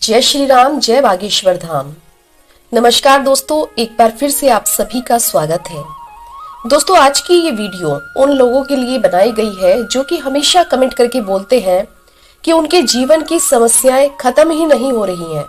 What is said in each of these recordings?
जय श्री राम, जय बागेश्वर धाम। नमस्कार दोस्तों, एक बार फिर से आप सभी का स्वागत है। दोस्तों, आज की ये वीडियो उन लोगों के लिए बनाई गई है जो कि हमेशा कमेंट करके बोलते हैं कि उनके जीवन की समस्याएं खत्म ही नहीं हो रही हैं।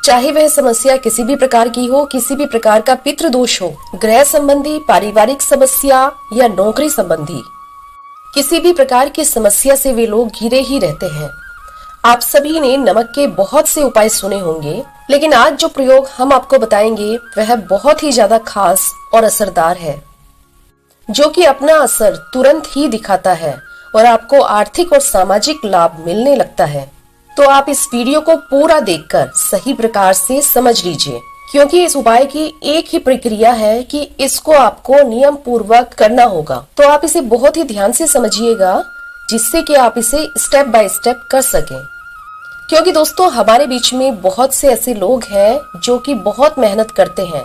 चाहे वह समस्या किसी भी प्रकार की हो, किसी भी प्रकार का पितृ दोष हो, गृह संबंधी, पारिवारिक समस्या या नौकरी संबंधी, किसी भी प्रकार की समस्या से वे लोग घिरे ही रहते हैं। आप सभी ने नमक के बहुत से उपाय सुने होंगे, लेकिन आज जो प्रयोग हम आपको बताएंगे वह बहुत ही ज्यादा खास और असरदार है, जो कि अपना असर तुरंत ही दिखाता है और आपको आर्थिक और सामाजिक लाभ मिलने लगता है। तो आप इस वीडियो को पूरा देखकर सही प्रकार से समझ लीजिए, क्योंकि इस उपाय की एक ही प्रक्रिया है कि इसको आपको नियम पूर्वक करना होगा। तो आप इसे बहुत ही ध्यान से समझिएगा, जिससे कि आप इसे स्टेप बाय स्टेप कर सकें। क्योंकि दोस्तों, हमारे बीच में बहुत से ऐसे लोग हैं जो कि बहुत मेहनत करते हैं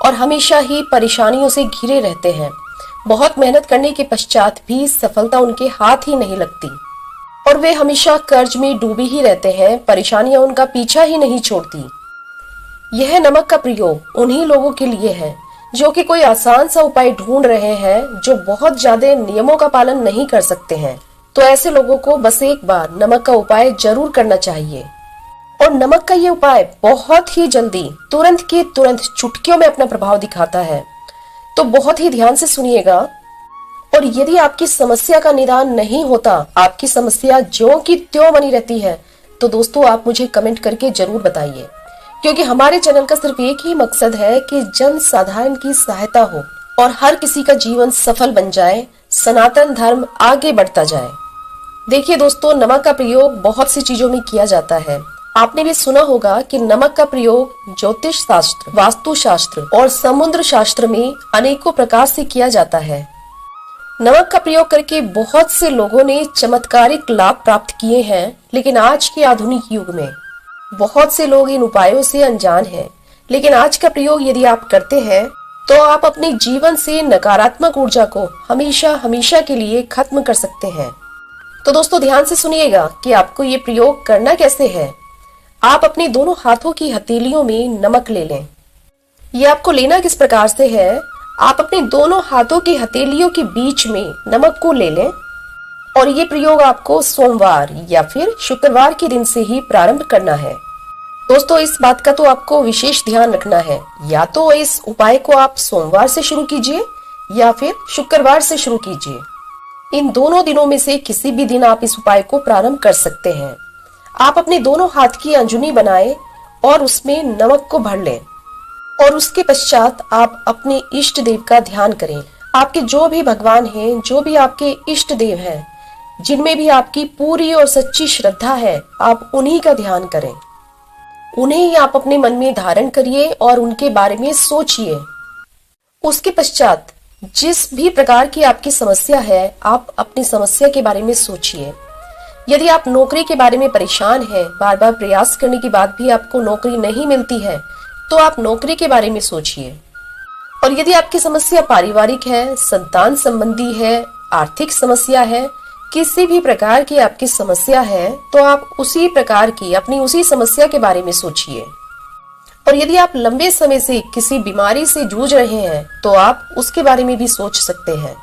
और हमेशा ही परेशानियों से घिरे रहते हैं। बहुत मेहनत करने के पश्चात भी सफलता उनके हाथ ही नहीं लगती और वे हमेशा कर्ज में डूबे ही रहते हैं। परेशानियां उनका पीछा ही नहीं छोड़ती। यह नमक का प्रयोग उन्हीं लोगों के लिए है जो कि कोई आसान सा उपाय ढूंढ रहे हैं, जो बहुत ज्यादा नियमों का पालन नहीं कर सकते हैं। तो ऐसे लोगों को बस एक बार नमक का उपाय जरूर करना चाहिए। और नमक का ये उपाय बहुत ही जल्दी, तुरंत के तुरंत, चुटकियों में अपना प्रभाव दिखाता है। तो बहुत ही ध्यान से सुनिएगा। और यदि आपकी समस्या का निदान नहीं होता, आपकी समस्या ज्यों की त्यों बनी रहती है, तो दोस्तों आप मुझे कमेंट करके जरूर बताइए, क्योंकि हमारे चैनल का सिर्फ एक ही मकसद है कि जन साधारण की सहायता हो और हर किसी का जीवन सफल बन जाए, सनातन धर्म आगे बढ़ता जाए। देखिए दोस्तों, नमक का प्रयोग बहुत सी चीजों में किया जाता है। आपने भी सुना होगा कि नमक का प्रयोग ज्योतिष शास्त्र, वास्तु शास्त्र और समुद्र शास्त्र में अनेकों प्रकार से किया जाता है। नमक का प्रयोग करके बहुत से लोगों ने चमत्कारिक लाभ प्राप्त किए हैं, लेकिन आज के आधुनिक युग में बहुत से लोग इन उपायों से अनजान हैं। लेकिन आज का प्रयोग यदि आप करते हैं तो आप अपने जीवन से नकारात्मक ऊर्जा को हमेशा हमेशा के लिए खत्म कर सकते हैं। तो दोस्तों ध्यान से सुनिएगा कि आपको ये प्रयोग करना कैसे है। आप अपने दोनों हाथों की हथेलियों में नमक ले लें। ये आपको लेना किस प्रकार से है, आप अपने दोनों हाथों की हथेलियों के बीच में नमक को ले लें और ये प्रयोग आपको सोमवार या फिर शुक्रवार के दिन से ही प्रारंभ करना है। दोस्तों, इस बात का तो आपको विशेष ध्यान रखना है, या तो इस उपाय को आप सोमवार से शुरू कीजिए या फिर शुक्रवार से शुरू कीजिए। इन दोनों दिनों में से किसी भी दिन आप इस उपाय को प्रारंभ कर सकते हैं। आप अपने दोनों हाथ की अंजुनी बनाएं और उसमें नमक को भर लें और उसके पश्चात आप अपने इष्ट देव का ध्यान करें। आपके जो भी भगवान हैं, जो भी आपके इष्ट देव हैं, जिनमें भी आपकी पूरी और सच्ची श्रद्धा है, आप उन्हीं का ध्यान करें। उन्हें ही आप अपने मन में धारण करिए और उनके बारे में सोचिए। उसके पश्चात जिस भी प्रकार की आपकी समस्या है, आप अपनी समस्या के बारे में सोचिए। यदि आप नौकरी के बारे में परेशान हैं, बार बार प्रयास करने के बाद भी आपको नौकरी नहीं मिलती है, तो आप नौकरी के बारे में सोचिए। और यदि आपकी समस्या पारिवारिक है, संतान संबंधी है, आर्थिक समस्या है, किसी भी प्रकार की आपकी समस्या है, तो आप उसी प्रकार की अपनी उसी समस्या के बारे में सोचिए। और यदि आप लंबे समय से किसी बीमारी से जूझ रहे हैं, तो आप उसके बारे में भी सोच सकते हैं।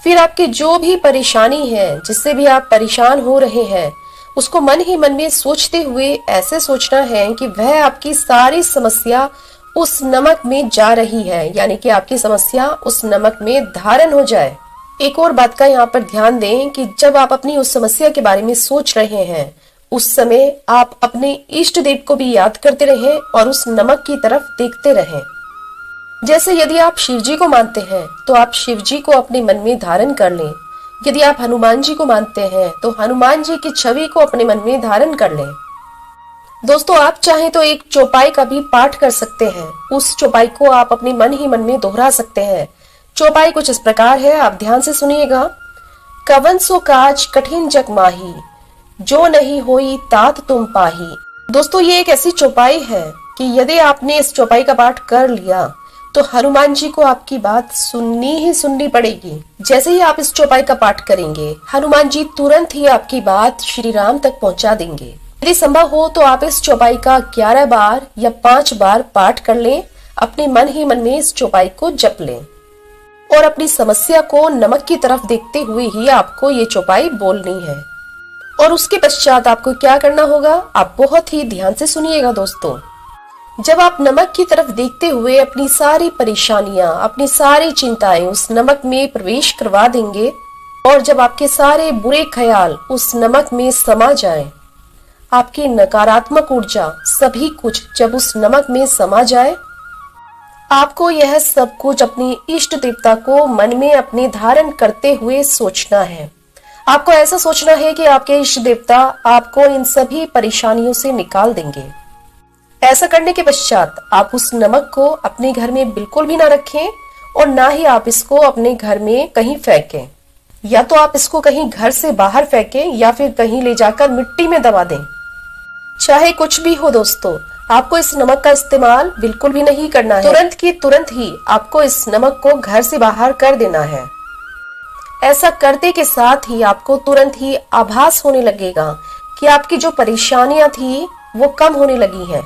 फिर आपकी जो भी परेशानी है, जिससे भी आप परेशान हो रहे हैं, उसको मन ही मन में सोचते हुए ऐसे सोचना है कि वह आपकी सारी समस्या उस नमक में जा रही है, यानी कि आपकी समस्या उस नमक में धारण हो जाए। एक और बात का यहाँ पर ध्यान दें कि जब आप अपनी उस समस्या के बारे में सोच रहे हैं, उस समय आप अपने इष्ट देव को भी याद करते रहें और उस नमक की तरफ देखते रहें। जैसे यदि आप शिव जी को मानते हैं, तो आप शिव जी को अपने मन में धारण कर लें। यदि आप हनुमान जी को मानते हैं, तो हनुमान जी की छवि को अपने मन में धारण कर लें। दोस्तों, आप चाहें तो एक चौपाई का भी पाठ कर सकते हैं। उस चौपाई को आप अपने मन ही मन में दोहरा सकते हैं। चौपाई कुछ इस प्रकार है, आप ध्यान से सुनिएगा। कवन सो काज कठिन जग माही, जो नहीं होई तात तुम पाही। दोस्तों, ये एक ऐसी चौपाई है कि यदि आपने इस चौपाई का पाठ कर लिया, तो हनुमान जी को आपकी बात सुननी ही सुननी पड़ेगी। जैसे ही आप इस चौपाई का पाठ करेंगे, हनुमान जी तुरंत ही आपकी बात श्री राम तक पहुंचा देंगे। यदि संभव हो तो आप इस चौपाई का 11 बार या 5 बार पाठ कर लें। अपने मन ही मन में इस चौपाई को जप लें और अपनी समस्या को नमक की तरफ देखते हुए ही आपको ये चौपाई बोलनी है। और उसके पश्चात आपको क्या करना होगा, आप बहुत ही ध्यान से सुनिएगा दोस्तों। जब आप नमक की तरफ देखते हुए अपनी सारी परेशानियां, अपनी सारी चिंताएं उस नमक में प्रवेश करवा देंगे और जब आपके सारे बुरे ख्याल उस नमक में समा जाएं, आपकी नकारात्मक ऊर्जा सभी कुछ जब उस नमक में समा जाए, आपको यह सब कुछ अपनी इष्ट देवता को मन में अपने धारण करते हुए सोचना है। आपको ऐसा सोचना है कि आपके इष्ट देवता आपको इन सभी परेशानियों से निकाल देंगे। ऐसा करने के पश्चात आप उस नमक को अपने घर में बिल्कुल भी ना रखें और ना ही आप इसको अपने घर में कहीं फेंकें। या तो आप इसको कहीं घर से बाहर फेंकें या फिर कहीं ले जाकर मिट्टी में दबा दें। चाहे कुछ भी हो दोस्तों, आपको इस नमक का इस्तेमाल बिल्कुल भी नहीं करना है। तुरंत की तुरंत ही आपको इस नमक को घर से बाहर कर देना है। ऐसा करते के साथ ही आपको तुरंत ही आभास होने लगेगा कि आपकी जो परेशानियां थी वो कम होने लगी हैं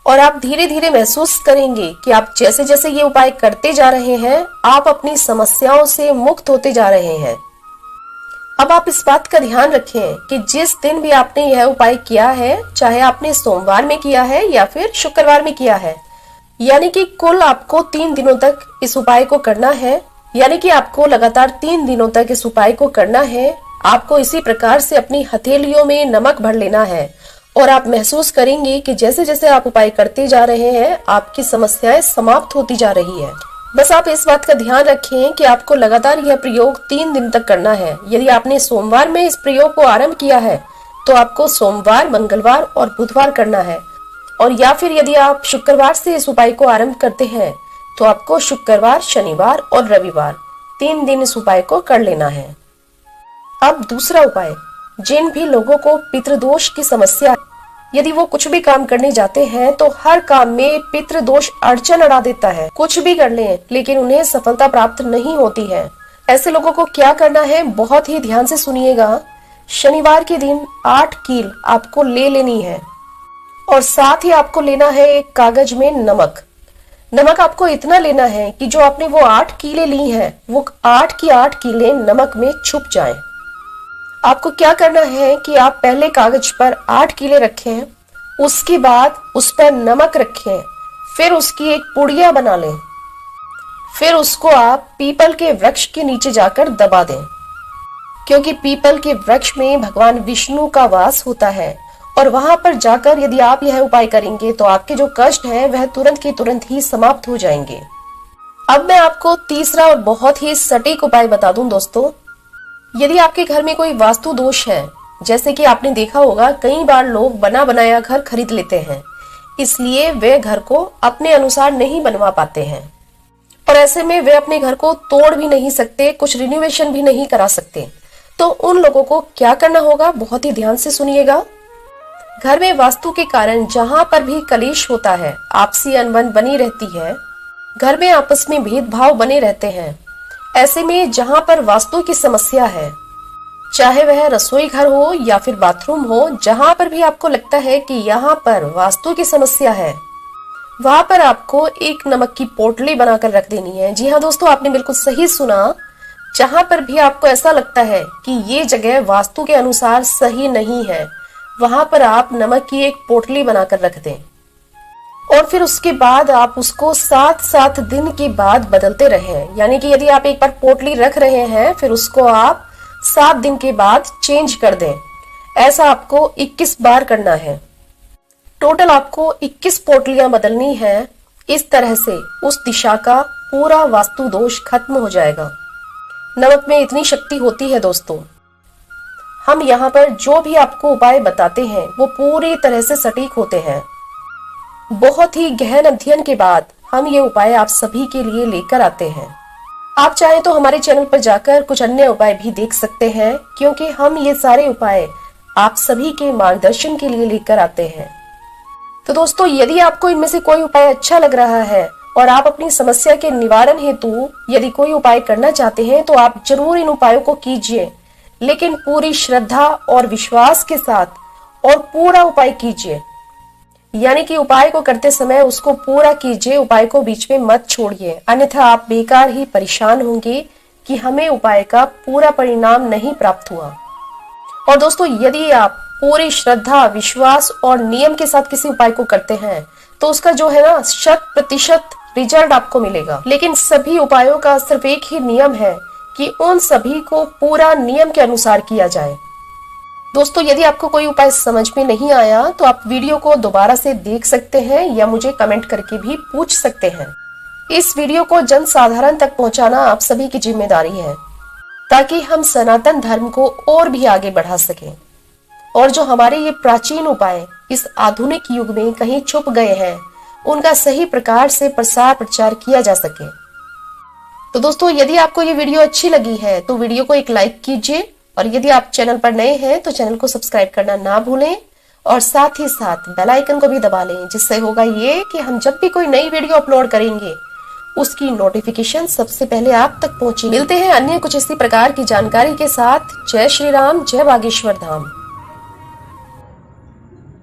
और आप धीरे धीरे महसूस करेंगे कि आप जैसे जैसे ये उपाय करते जा रहे हैं, आप अपनी समस्याओं से मुक्त होते जा रहे हैं। अब आप इस बात का ध्यान रखें कि जिस दिन भी आपने यह उपाय किया है, चाहे आपने सोमवार में किया है या फिर शुक्रवार में किया है, यानी कि कुल आपको 3 दिनों तक इस उपाय को करना है। यानी कि आपको लगातार 3 दिनों तक इस उपाय को करना है। आपको इसी प्रकार से अपनी हथेलियों में नमक भर लेना है और आप महसूस करेंगे कि जैसे जैसे आप उपाय करते जा रहे हैं, आपकी समस्याएं समाप्त होती जा रही है। बस आप इस बात का ध्यान रखें कि आपको लगातार यह प्रयोग 3 दिन तक करना है। यदि आपने सोमवार में इस प्रयोग को आरंभ किया है तो आपको सोमवार, मंगलवार और बुधवार करना है। और या फिर यदि आप शुक्रवार से इस उपाय को आरंभ करते हैं तो आपको शुक्रवार, शनिवार और रविवार 3 दिन इस उपाय को कर लेना है। अब दूसरा उपाय, जिन भी लोगों को पितृदोष की समस्या, यदि वो कुछ भी काम करने जाते हैं तो हर काम में पितृदोष अड़चन अड़ा देता है। कुछ भी कर लें लेकिन उन्हें सफलता प्राप्त नहीं होती है। ऐसे लोगों को क्या करना है, बहुत ही ध्यान से सुनिएगा। शनिवार के दिन 8 कील आपको ले लेनी है और साथ ही आपको लेना है एक कागज में नमक। नमक आपको इतना लेना है कि जो आपने वो 8 कीले ली हैं, वो 8 की 8 कीले नमक में छुप जाएं। आपको क्या करना है कि आप पहले कागज पर 8 कीले रखें, उसके बाद उस पर नमक रखें, फिर उसकी एक पुड़िया बना लें, फिर उसको आप पीपल के वृक्ष के नीचे जाकर दबा दें, क्योंकि पीपल के वृक्ष में भगवान विष्णु का वास होता है। और वहां पर जाकर यदि आप यह उपाय करेंगे तो आपके जो कष्ट हैं वह तुरंत के तुरंत ही समाप्त हो जाएंगे। अब मैं आपको तीसरा और बहुत ही सटीक उपाय बता दूं दोस्तों। यदि आपके घर में कोई वास्तु दोष है, जैसे कि आपने देखा होगा कई बार लोग बना बनाया घर खरीद लेते हैं, इसलिए वे घर को अपने अनुसार नहीं बनवा पाते हैं और ऐसे में वे अपने घर को तोड़ भी नहीं सकते, कुछ रिनोवेशन भी नहीं करा सकते। तो उन लोगों को क्या करना होगा, बहुत ही ध्यान से सुनिएगा। घर में वास्तु के कारण जहां पर भी कलेश होता है, आपसी अनबन बनी रहती है, घर में आपस में भेदभाव बने रहते हैं, ऐसे में जहां पर वास्तु की समस्या है, चाहे वह रसोई घर हो या फिर बाथरूम हो, जहां पर भी आपको लगता है कि यहाँ पर वास्तु की समस्या है, वहां पर आपको एक नमक की पोटली बनाकर रख देनी है। जी हाँ दोस्तों, आपने बिल्कुल सही सुना। जहां पर भी आपको ऐसा लगता है कि ये जगह वास्तु के अनुसार सही नहीं है, वहां पर आप नमक की एक पोटली बनाकर रख दें और फिर उसके बाद आप उसको 7-7 दिन के बाद बदलते रहें। यानी कि यदि आप एक बार पोटली रख रहे हैं, फिर उसको आप 7 दिन के बाद चेंज कर दें। ऐसा आपको 21 बार करना है। टोटल आपको 21 पोटलियां बदलनी है। इस तरह से उस दिशा का पूरा वास्तु दोष खत्म हो जाएगा। नमक में इतनी शक्ति होती है दोस्तों। हम यहाँ पर जो भी आपको उपाय बताते हैं वो पूरी तरह से सटीक होते हैं। बहुत ही गहन अध्ययन के बाद हम ये उपाय आप सभी के लिए लेकर आते हैं। आप चाहें तो हमारे चैनल पर जाकर कुछ अन्य उपाय भी देख सकते हैं, क्योंकि हम ये सारे उपाय आप सभी के मार्गदर्शन के लिए लेकर आते हैं। तो दोस्तों, यदि आपको इनमें से कोई उपाय अच्छा लग रहा है और आप अपनी समस्या के निवारण हेतु यदि कोई उपाय करना चाहते हैं तो आप जरूर इन उपायों को कीजिए, लेकिन पूरी श्रद्धा और विश्वास के साथ और पूरा उपाय कीजिए। यानी कि उपाय को करते समय उसको पूरा कीजिए, उपाय को बीच में मत छोड़िए, अन्यथा आप बेकार ही परेशान होंगे कि हमें उपाय का पूरा परिणाम नहीं प्राप्त हुआ। और दोस्तों, यदि आप पूरी श्रद्धा, विश्वास और नियम के साथ किसी उपाय को करते हैं तो उसका जो है ना 100% रिजल्ट आपको मिलेगा। लेकिन सभी उपायों का सिर्फ एक ही नियम है कि उन सभी को पूरा नियम के अनुसार किया जाए। दोस्तों, यदि आपको कोई उपाय समझ में नहीं आया तो आप वीडियो को दोबारा से देख सकते हैं या मुझे कमेंट करके भी पूछ सकते हैं। इस वीडियो को जन साधारण तक पहुंचाना आप सभी की जिम्मेदारी है, ताकि हम सनातन धर्म को और भी आगे बढ़ा सकें और जो हमारे ये प्राचीन उपाय इस आधुनिक युग में कहीं छुप गए हैं उनका सही प्रकार से प्रसार प्रचार किया जा सके। तो दोस्तों, यदि आपको ये वीडियो अच्छी लगी है तो वीडियो को एक लाइक कीजिए, और यदि आप चैनल पर नए हैं तो चैनल को सब्सक्राइब करना ना भूलें और साथ ही साथ बेल आइकन को भी दबा लें, जिससे होगा ये कि हम जब भी कोई नई वीडियो अपलोड करेंगे उसकी नोटिफिकेशन सबसे पहले आप तक पहुंचे। मिलते हैं अन्य कुछ इसी प्रकार की जानकारी के साथ। जय श्री राम, जय बागेश्वर धाम।